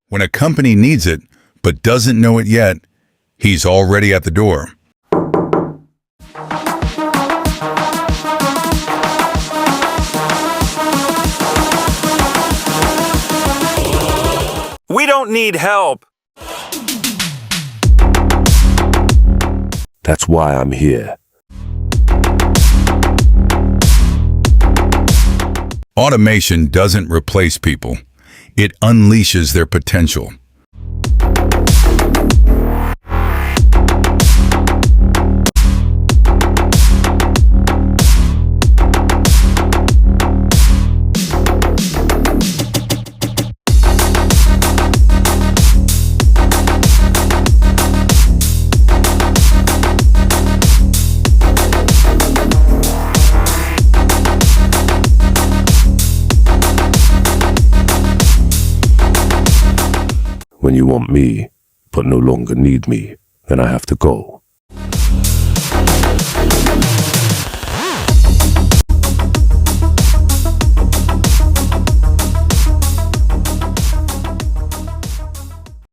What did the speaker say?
When a company needs it, but doesn't know it yet, he's already at the door. We don't need help. That's why I'm here. Automation doesn't replace people. It unleashes their potential. When you want me, but no longer need me, then I have to go.